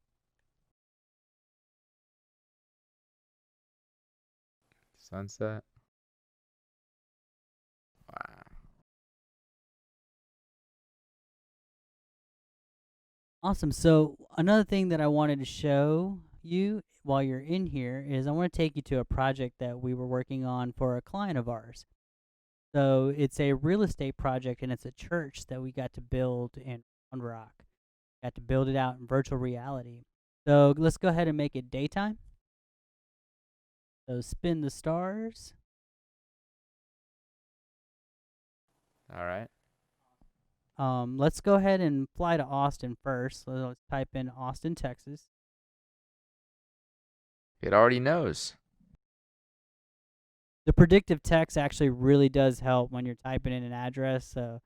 Sunset. Wow. Awesome. So another thing that I wanted to show you while you're in here is I want to take you to a project that we were working on for a client of ours. So it's a real estate project and it's a church that we got to build in Round Rock. Got to build it out in virtual reality. So let's go ahead and make it daytime. So spin the stars. All right. Let's go ahead and fly to Austin first. So let's type in Austin, Texas. It already knows. The predictive text actually really does help when you're typing in an address. So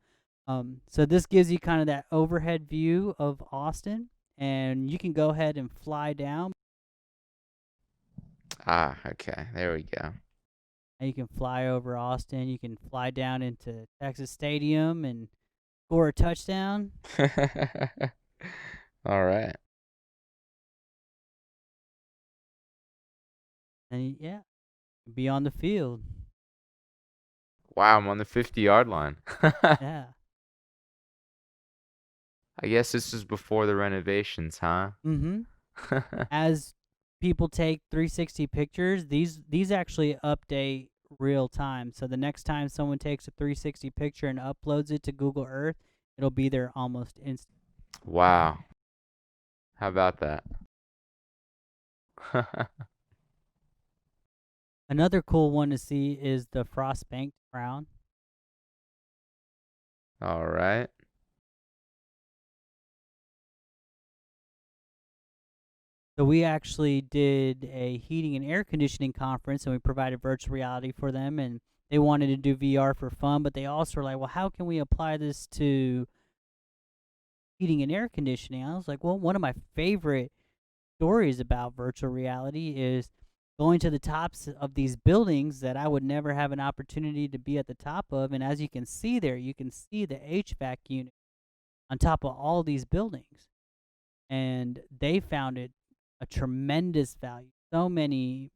this gives you kind of that overhead view of Austin, and you can go ahead and fly down. Ah, okay. There we go. And you can fly over Austin. You can fly down into Texas Stadium and score a touchdown. All right. And yeah, be on the field. Wow, I'm on the 50-yard line. Yeah. I guess this was before the renovations, huh? Mm-hmm. As people take 360 pictures, these actually update real time. So the next time someone takes a 360 picture and uploads it to Google Earth, it'll be there almost instant. Wow. How about that? Another cool one to see is the frost banked crown. All right. So we actually did a heating and air conditioning conference, and we provided virtual reality for them, and they wanted to do VR for fun, but they also were like, well, how can we apply this to heating and air conditioning? I was like, well, one of my favorite stories about virtual reality is going to the tops of these buildings that I would never have an opportunity to be at the top of. And as you can see there, you can see the HVAC unit on top of all these buildings. And they found it a tremendous value. So many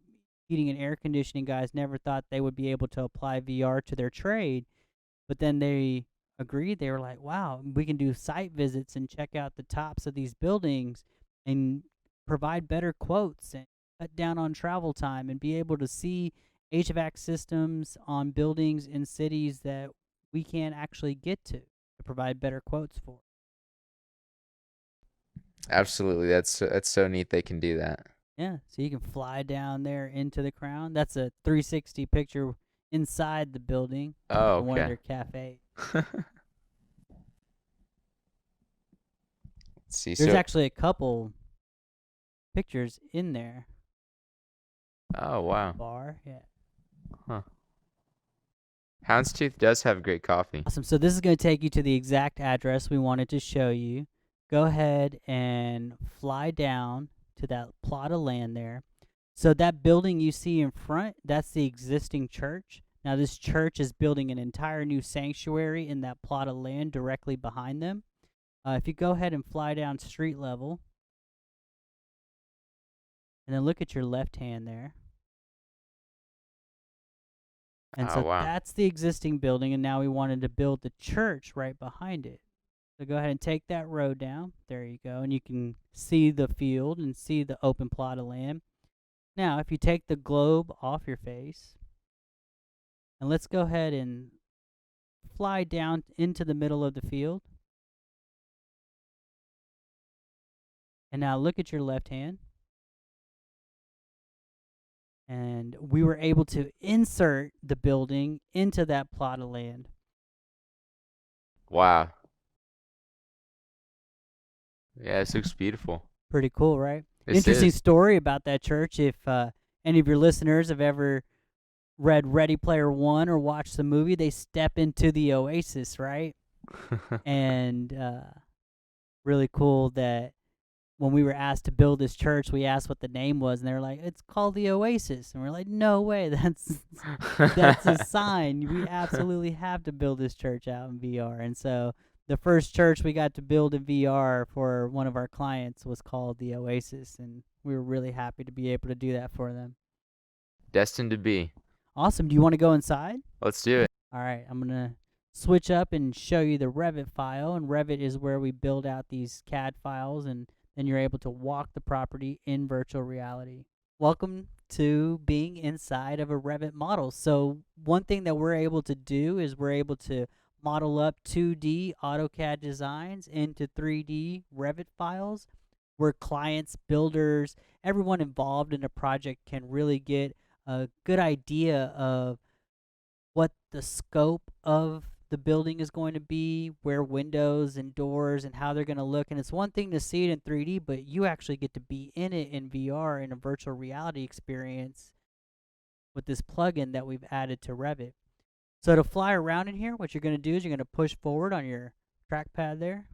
heating and air conditioning guys never thought they would be able to apply VR to their trade, but then they agreed. They were like, wow, we can do site visits and check out the tops of these buildings and provide better quotes and cut down on travel time and be able to see HVAC systems on buildings in cities that we can't actually get to provide better quotes for. Absolutely. That's so neat they can do that. Yeah, so you can fly down there into the crown. That's a 360 picture inside the building Oh, in one of okay. their cafes. Let's see. There's So, actually a couple pictures in there. oh wow. Bar, yeah. Huh. Houndstooth does have great coffee. Awesome. So this is going to take you to the exact address we wanted to show you. Go ahead and fly down to that plot of land there. So that building you see in front, that's the existing church. Now, this church is building an entire new sanctuary in that plot of land directly behind them. If you go ahead and fly down street level, and then look at your left hand there. And Oh, so wow. that's the existing building, and now we wanted to build the church right behind it. So go ahead and take that road down. There you go. And you can see the field and see the open plot of land. Now, if you take the globe off your face, and let's go ahead and fly down into the middle of the field. And now look at your left hand. And we were able to insert the building into that plot of land. Wow. Yeah, this looks beautiful. Pretty cool, right? This Interesting is. story about that church. If any of your listeners have ever read Ready Player One or watched the movie, they step into the oasis, right? And really cool that when we were asked to build this church, we asked what the name was, and they were like, "It's called the Oasis," and we're like, "No way, that's a sign. We absolutely have to build this church out in VR." And so the first church we got to build in VR for one of our clients was called the Oasis, and we were really happy to be able to do that for them. Destined to be. Awesome. Do you want to go inside? Let's do it. All right, I'm gonna switch up and show you the Revit file, and Revit is where we build out these CAD files, and then you're able to walk the property in virtual reality. Welcome to being inside of a Revit model. So one thing that we're able to do is we're able to model up 2D AutoCAD designs into 3D Revit files, where clients, builders, everyone involved in a project can really get a good idea of what the scope of the building is going to be, where windows and doors and how they're going to look. And it's one thing to see it in 3D, but you actually get to be in it in VR in a virtual reality experience with this plugin that we've added to Revit. So to fly around in here, what you're going to do is you're going to push forward on your trackpad there,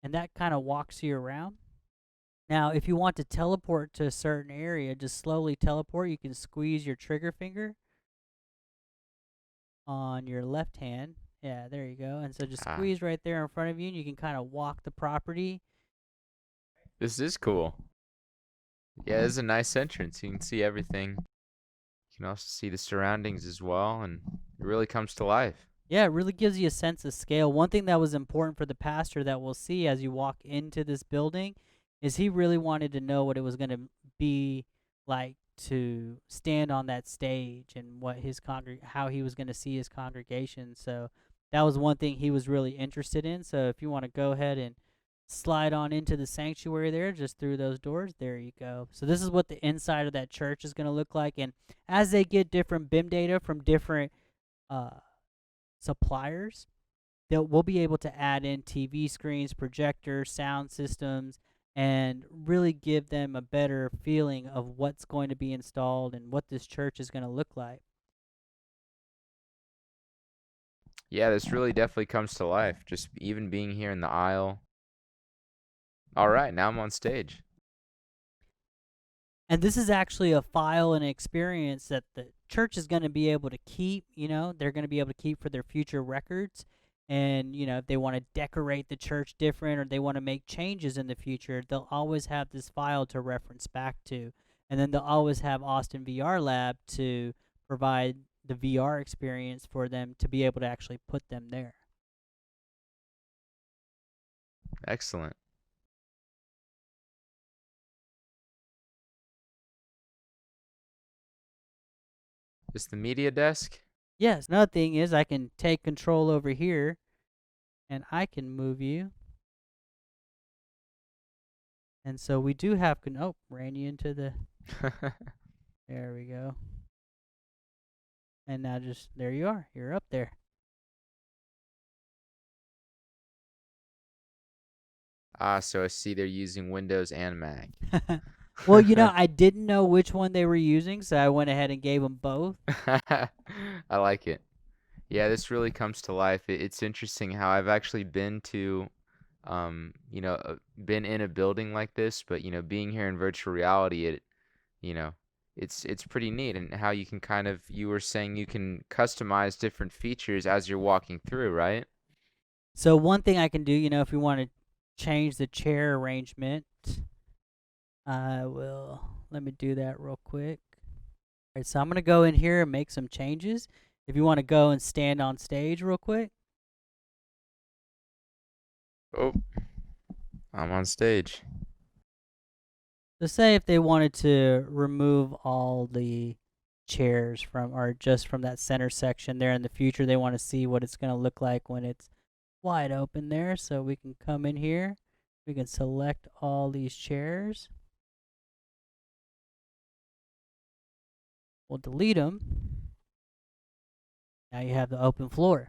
and that kind of walks you around. Now, if you want to teleport to a certain area, just slowly teleport, you can squeeze your trigger finger on your left hand. Yeah, there you go. And so just Ah, squeeze right there in front of you, and you can kind of walk the property. this is cool. Yeah, this is a nice entrance. You can see everything. You can also see the surroundings as well, and it really comes to life. Yeah, it really gives you a sense of scale. One thing that was important for the pastor that we'll see as you walk into this building is he really wanted to know what it was going to be like to stand on that stage and what his how he was going to see his congregation. So that was one thing he was really interested in. So if you want to go ahead and slide on into the sanctuary there, just through those doors, there you go. So this is what the inside of that church is going to look like. And as they get different BIM data from different uh, suppliers, we'll be able to add in TV screens, projectors, sound systems, and really give them a better feeling of what's going to be installed and what this church is going to look like. Yeah, this really definitely comes to life. Just even being here in the aisle. All right, now I'm on stage. And this is actually a file and experience that the church is going to be able to keep. They're going to be able to keep for their future records. And, if they want to decorate the church different or they want to make changes in the future, they'll always have this file to reference back to. And then they'll always have Austin VR Lab to provide the VR experience for them to be able to actually put them there. Excellent. Is the media desk? Yes, another thing is I can take control over here and I can move you. And so we do have, oh, ran you into the, there we go. And now just, there you are. You're up there. So I see they're using Windows and Mac. Well, I didn't know which one they were using, so I went ahead and gave them both. I like it. Yeah, this really comes to life. It's interesting how I've actually been to, been in a building like this, but being here in virtual reality, you know, it's pretty neat, and how you can kind of, you were saying you can customize different features as you're walking through, right? So one thing I can do, if you want to change the chair arrangement, I will. Let me do that real quick. All right, so I'm gonna go in here and make some changes. If you want to go and stand on stage real quick. Oh, I'm on stage. So say if they wanted to remove all the chairs from or just from that center section there in the future, they want to see what it's going to look like when it's wide open there. So we can come in here, we can select all these chairs. We'll delete them. Now you have the open floor.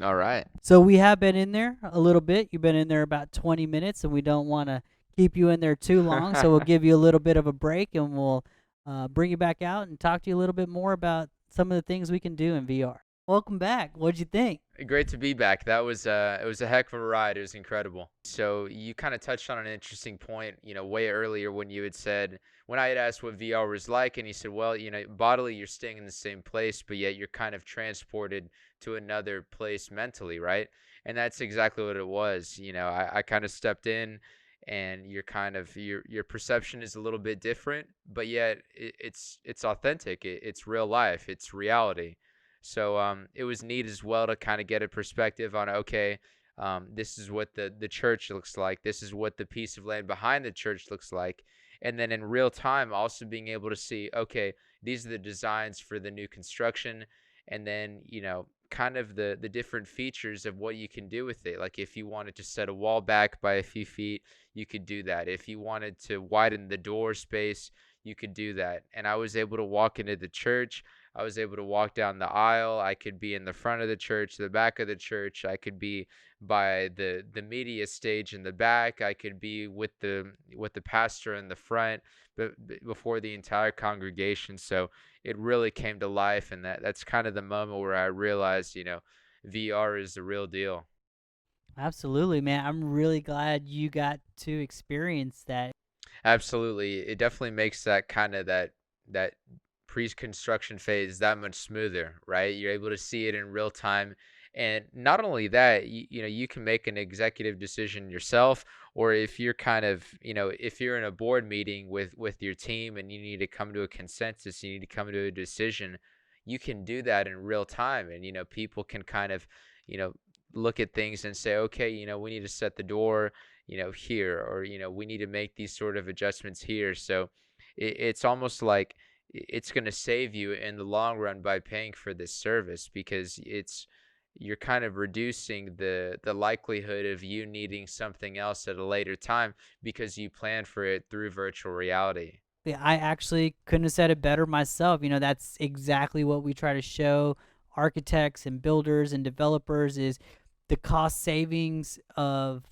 All right. So we have been in there a little bit. You've been in there about 20 minutes, and we don't want to keep you in there too long. So we'll give you a little bit of a break, and we'll bring you back out and talk to you a little bit more about some of the things we can do in VR. Welcome back. What'd you think? Great to be back. That was it was a heck of a ride. It was incredible. So you kind of touched on an interesting point, way earlier when you had said, when I had asked what VR was like, and you said, well, bodily you're staying in the same place, but yet you're kind of transported to another place mentally, right? And that's exactly what it was. I kind of stepped in, and you're kind of, your perception is a little bit different, but yet it's authentic. It's real life. It's reality. So it was neat as well to kind of get a perspective on, okay, this is what the church looks like. This is what the piece of land behind the church looks like. And then in real time, also being able to see, okay, these are the designs for the new construction. And then, kind of the different features of what you can do with it. Like if you wanted to set a wall back by a few feet, you could do that. If you wanted to widen the door space, you could do that. And I was able to walk into the church. I was able to walk down the aisle. I could be in the front of the church, the back of the church. I could be by the media stage in the back. I could be with the pastor in the front, but before the entire congregation. So it really came to life, and that's kind of the moment where I realized, VR is the real deal. Absolutely, man. I'm really glad you got to experience that. Absolutely. It definitely makes that kind of that pre-construction phase that much smoother, right? You're able to see it in real time. And not only that, you can make an executive decision yourself, or if you're kind of, if you're in a board meeting with your team and you need to come to a consensus, you need to come to a decision, you can do that in real time. And people can kind of, you know, look at things and say, okay, we need to set the door, here, or we need to make these sort of adjustments here. So it's almost like it's going to save you in the long run by paying for this service, because you're kind of reducing the likelihood of you needing something else at a later time because you plan for it through virtual reality. Yeah, I actually couldn't have said it better myself. That's exactly what we try to show architects and builders and developers is the cost savings of,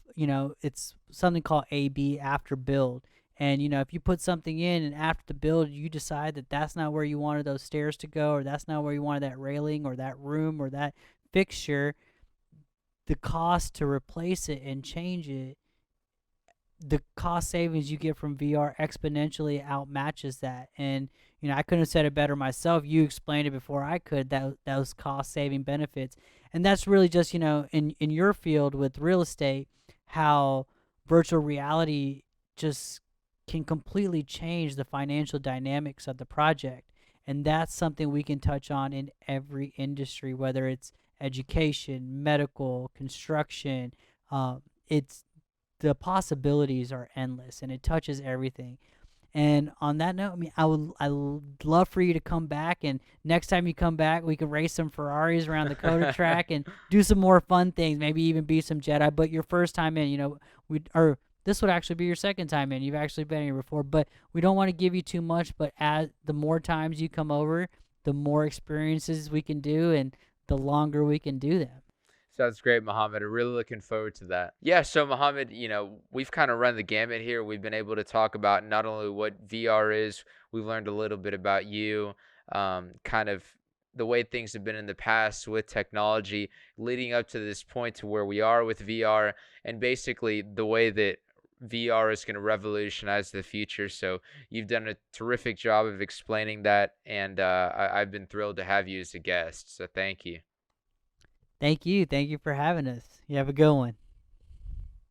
it's something called AB, after build. And if you put something in and after the build you decide that that's not where you wanted those stairs to go, or that's not where you wanted that railing or that room or that fixture, the cost to replace it and change it, the cost savings you get from VR exponentially outmatches that. And I couldn't have said it better myself. You explained it before I could, that those cost saving benefits. And that's really just, in your field with real estate, how virtual reality just can completely change the financial dynamics of the project. And that's something we can touch on in every industry, whether it's education, medical, construction. It's The possibilities are endless, and it touches everything. And on that note, I mean, I would love for you to come back, and next time you come back, we can race some Ferraris around the Coda track and do some more fun things. Maybe even be some Jedi. But your first time in, we or this would actually be your second time in. You've actually been here before, but we don't want to give you too much. But as the more times you come over, the more experiences we can do, and the longer we can do them. Sounds great, Mohammed. I'm really looking forward to that. Yeah, so Mohammed, we've kind of run the gamut here. We've been able to talk about not only what VR is, we've learned a little bit about you, kind of the way things have been in the past with technology, leading up to this point to where we are with VR, and basically the way that VR is going to revolutionize the future. So you've done a terrific job of explaining that, and I've been thrilled to have you as a guest. So thank you. Thank you. Thank you for having us. You have a good one.